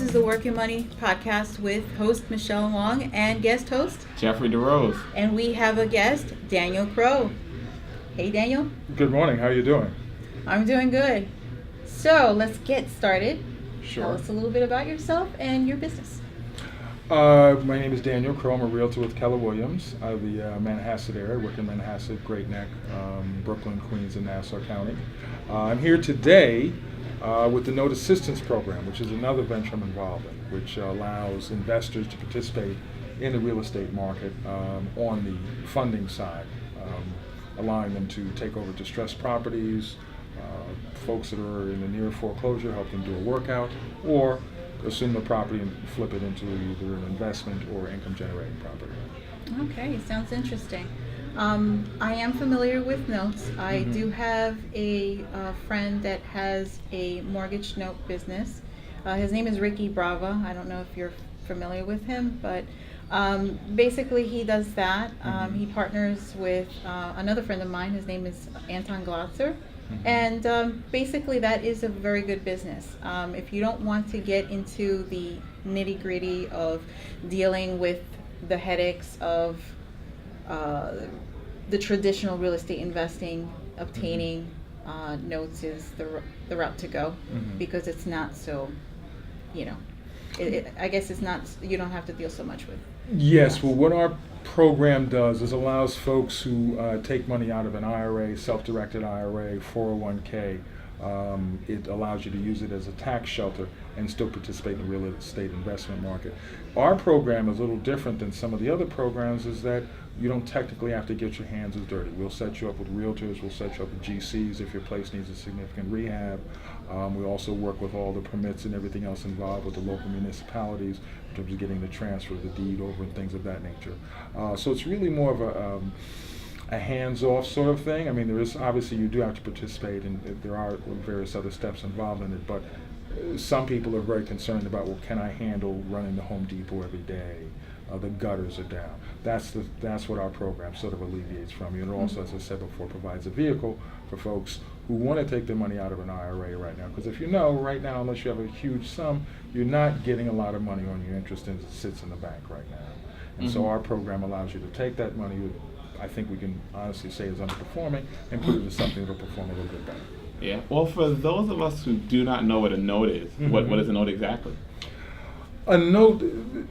is the Work Your Money podcast with host Michelle Wong and guest host Jeffrey DeRose. And we have a guest, Daniel Crowe. Hey, Daniel. Good morning. How are you doing? I'm doing good. So let's get started. Sure. Tell us a little bit about yourself and your business. My name is Daniel Crowe. I'm a realtor with Keller Williams out of the Manhasset area. I work in Manhasset, Great Neck, Brooklyn, Queens, and Nassau County. I'm here today with the Note Assistance Program, which is another venture I'm involved in, which allows investors to participate in the real estate market on the funding side, allowing them to take over distressed properties, folks that are in the near foreclosure, help them do a workout, or assume the property and flip it into either an investment or income generating property. Okay, sounds interesting. I am familiar with notes. I do have a friend that has a mortgage note business. His name is Ricky Brava. I don't know if you're familiar with him, but basically he does that. He partners with another friend of mine. His name is Anton Glotzer. And basically that is a very good business. If you don't want to get into the nitty gritty of dealing with the headaches of the traditional real estate investing, obtaining notes is the route to go, because it's not so, I guess it's not, you don't have to deal so much with. Yes, well, what our program does is allows folks who take money out of an IRA, self-directed IRA, 401k, it allows you to use it as a tax shelter and still participate in the real estate investment market. Our program is a little different than some of the other programs, is that you don't technically have to get your hands as dirty. We'll set you up with realtors, we'll set you up with GCs if your place needs a significant rehab. We also work with all the permits and everything else involved with the local municipalities in terms of getting the transfer of the deed over and things of that nature. So it's really more of a hands-off sort of thing. I mean, there is obviously, you do have to participate, and there are various other steps involved in it, but some people are very concerned about, well, can I handle running to Home Depot every day? The gutters are down. That's what our program sort of alleviates from you. And it also, as I said before, provides a vehicle for folks who want to take their money out of an IRA right now. Because if you know, right now, unless you have a huge sum, you're not getting a lot of money on your interest, and it sits in the bank right now. And so our program allows you to take that money, I think we can honestly say is underperforming, and put it into something that will perform a little bit better. Yeah. Well, for those of us who do not know what a note is, what is a note exactly? A note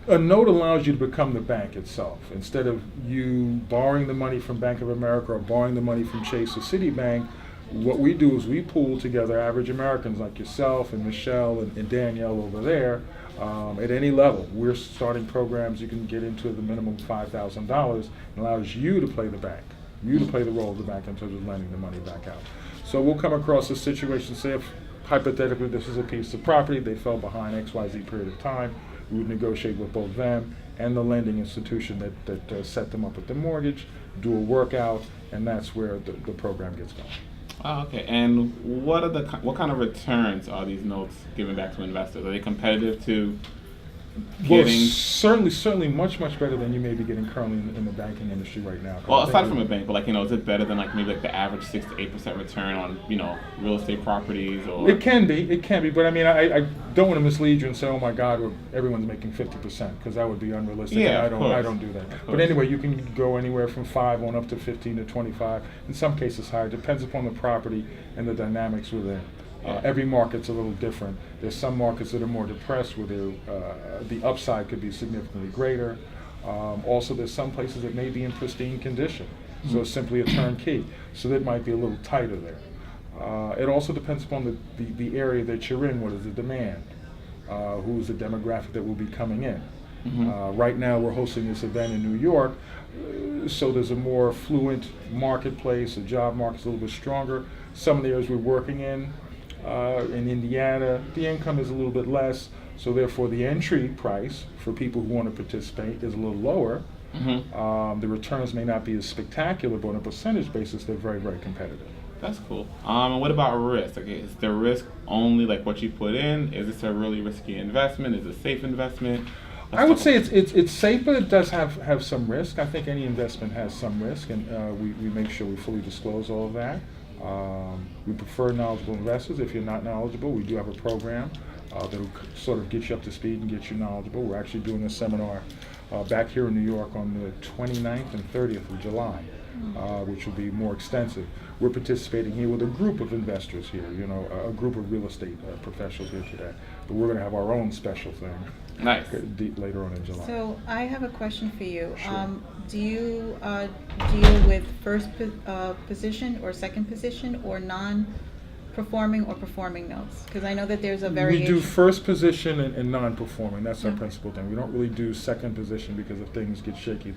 allows you to become the bank itself. Instead of you borrowing the money from Bank of America or borrowing the money from Chase or Citibank, what we do is we pool together average Americans like yourself and Michelle and Danielle over there at any level. We're starting programs you can get into the minimum $5,000, and allows you to play the bank, you to play the role of the bank in terms of lending the money back out. So we'll come across a situation, say if hypothetically this is a piece of property, they fell behind XYZ period of time, we would negotiate with both them and the lending institution that set them up with the mortgage, do a workout, and that's where the program gets going. Oh, okay. And what kind of returns are these notes giving back to investors? Are they competitive to getting? Well, certainly much better than you may be getting currently in the banking industry right now. Well, aside from a bank, but is it better than maybe the average 6 to 8% return on real estate properties? Or it can be, but I mean, I don't want to mislead you and say, oh my God, everyone's making 50%, because that would be unrealistic. Yeah, and I don't do that. But anyway, you can go anywhere from 5 on up to 15 to 25. In some cases higher. Depends upon the property and the dynamics within. Every market's a little different. There's some markets that are more depressed where the upside could be significantly greater. Also, there's some places that may be in pristine condition, so it's simply a turnkey. So that might be a little tighter there. It also depends upon the area that you're in. What is the demand? Who's the demographic that will be coming in? Right now, we're hosting this event in New York, so there's a more affluent marketplace. The job market's a little bit stronger. Some of the areas we're working in Indiana, the income is a little bit less, so therefore the entry price for people who want to participate is a little lower. The returns may not be as spectacular, but on a percentage basis, they're very, very competitive. That's cool. And what about risk? Is the risk only what you put in? Is this a really risky investment? Is it a safe investment? I would say it's safe, but it does have some risk. I think any investment has some risk, and we make sure we fully disclose all of that. We prefer knowledgeable investors. If you're not knowledgeable, we do have a program that'll sort of get you up to speed and get you knowledgeable. We're actually doing a seminar back here in New York on the 29th and 30th of July, which will be more extensive. We're participating here with a group of investors here, a group of real estate professionals here today. But we're going to have our own special thing. Nice. Later on in July. So I have a question for you. Sure. Do you deal with first position or second position or non-performing or performing notes? Because I know that there's a variation. We do first position and non-performing. That's our principal thing. We don't really do second position because if things get shaky.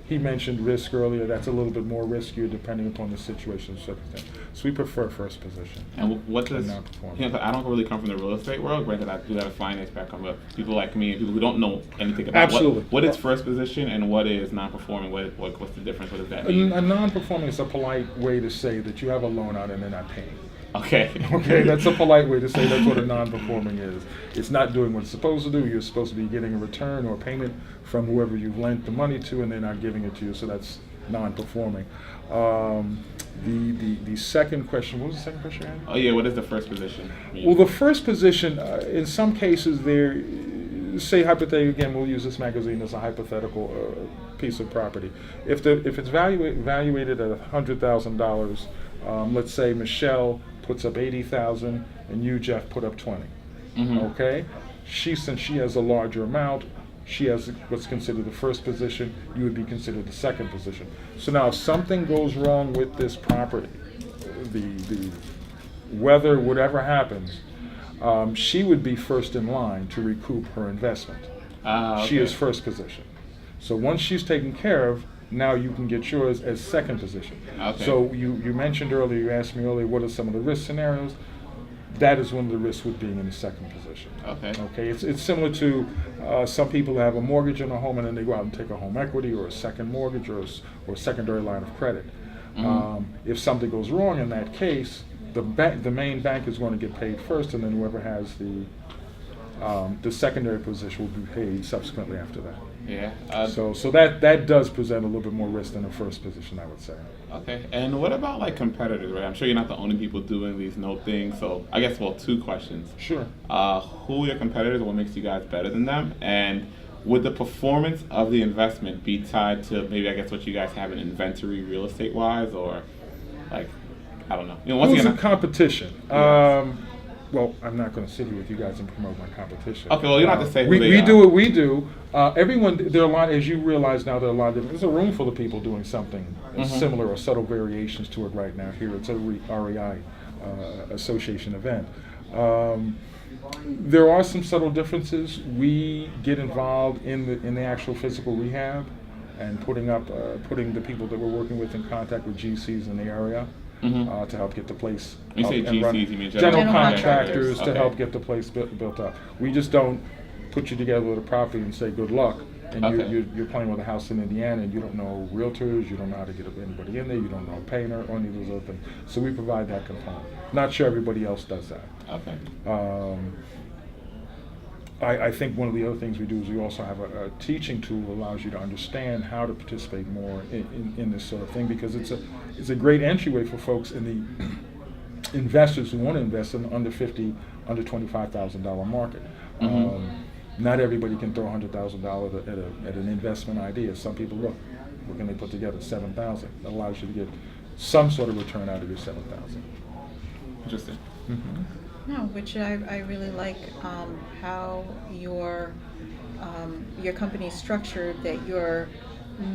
He mentioned risk earlier. That's a little bit more riskier depending upon the situation and circumstance. So we prefer first position. And what does, non-performing. I don't really come from the real estate world, granted I do have a finance background, but people like me and people who don't know anything about Absolutely. what is first position and what is non-performing, what's the difference, what does that mean? A non-performing is a polite way to say that you have a loan out and they're not paying. Okay. Okay, that's a polite way to say that's what a non-performing is. It's not doing what it's supposed to do. You're supposed to be getting a return or a payment from whoever you've lent the money to, and they're not giving it to you, so that's non-performing. The second question, what was the second question you had? Oh yeah, what is the first position mean? Well, the first position, in some cases, say hypothetically, again, we'll use this magazine as a hypothetical piece of property. If it's valuated at $100,000, let's say Michelle puts up 80,000 and you, Jeff, put up 20. Mm-hmm. Okay, since she has a larger amount, she has what's considered the first position. You would be considered the second position. So now, if something goes wrong with this property, the weather, whatever happens, she would be first in line to recoup her investment. Okay. She is first position. So once she's taken care of, now you can get yours as second position. Okay. So you mentioned earlier, you asked me earlier, what are some of the risk scenarios? That is one of the risks with being in the second position. Okay. Okay. It's similar to some people who have a mortgage on a home and then they go out and take a home equity or a second mortgage or a secondary line of credit. Mm-hmm. If something goes wrong in that case, the main bank is going to get paid first, and then whoever has the secondary position will be paid subsequently after that. Yeah. So that does present a little bit more risk than the first position, I would say. Okay. And what about like competitors, right? I'm sure you're not the only people doing these note things. So I guess, two questions. Sure. Who are your competitors? What makes you guys better than them? And would the performance of the investment be tied to maybe, I guess, what you guys have in inventory real estate wise, or like, I don't know. Once Who's again, in competition? Yes. Well, I'm not going to sit here with you guys and promote my competition. Okay, well, you don't have to say who we they are. do what we do. Everyone, there are a lot, as you realize now, there are a lot of different, there's a room full of people doing something similar or subtle variations to it right now here. It's a REI association event. There are some subtle differences. We get involved in the actual physical rehab and putting the people that we're working with in contact with GCs in the area. To help get the place When you say up and running. GCs, you mean General contractors. contractors to Okay. help get the place built up. We just don't put you together with a property and say good luck, and Okay. you're playing with a house in Indiana and you don't know realtors, you don't know how to get anybody in there, you don't know a painter or any of those other things. So we provide that component. Not sure everybody else does that. Okay. I think one of the other things we do is we also have a teaching tool that allows you to understand how to participate more in this sort of thing, because it's a great entryway for folks in the investors who want to invest in under $25,000 market. Not everybody can throw $100,000 at an investment idea. Some people, what can they put together? $7,000. That allows you to get some sort of return out of your $7,000. Interesting. No, which I really like how your company is structured, that you're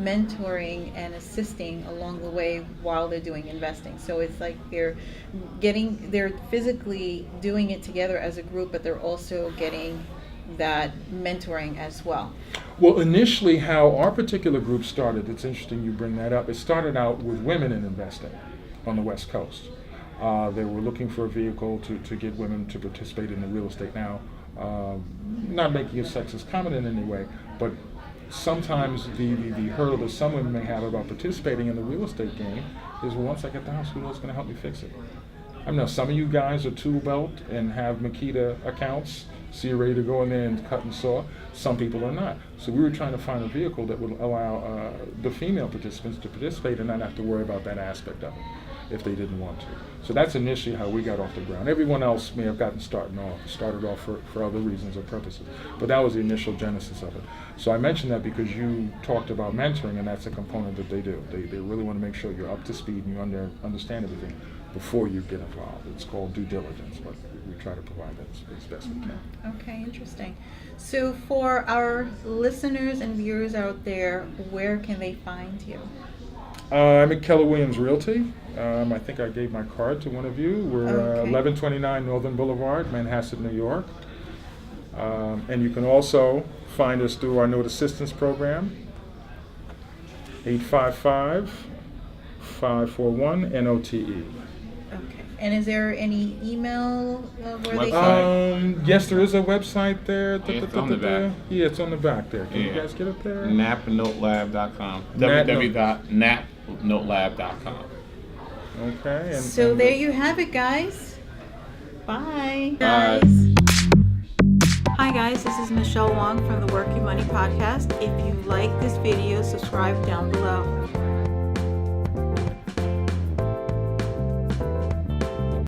mentoring and assisting along the way while they're doing investing. So it's like they're physically doing it together as a group, but they're also getting that mentoring as well. Well, initially, how our particular group started, it's interesting you bring that up. It started out with women in investing on the West Coast. They were looking for a vehicle to get women to participate in the real estate. Now, not making it sexist comment in any way, but sometimes the hurdle that some women may have about participating in the real estate game is, well, once I get the house, who else is going to help me fix it? I know some of you guys are tool belt and have Makita accounts, so you're ready to go in there and cut and saw. Some people are not. So we were trying to find a vehicle that would allow the female participants to participate and not have to worry about that aspect of it. if they didn't want to. So that's initially how we got off the ground. Everyone else may have started off for other reasons or purposes, but that was the initial genesis of it. So I mentioned that because you talked about mentoring, and that's a component that they do. They really want to make sure you're up to speed and you understand everything before you get involved. It's called due diligence, but we try to provide that as best we can. Okay, interesting. So for our listeners and viewers out there, where can they find you? I'm at Keller Williams Realty. I think I gave my card to one of you. We're 1129 Northern Boulevard, Manhasset, New York. And you can also find us through our Note Assistance Program, 855-541-NOTE. Okay. And is there any email where they Website. Yes, there is a website there. It's on the back. Yeah, it's on the back there. Can you guys get it there? napnotelab.com. Nat- www.napnotelab.com. Okay. So there you have it, guys. Bye. Bye. Guys. Hi guys, this is Michelle Wong from the Work Your Money podcast. If you like this video, subscribe down below.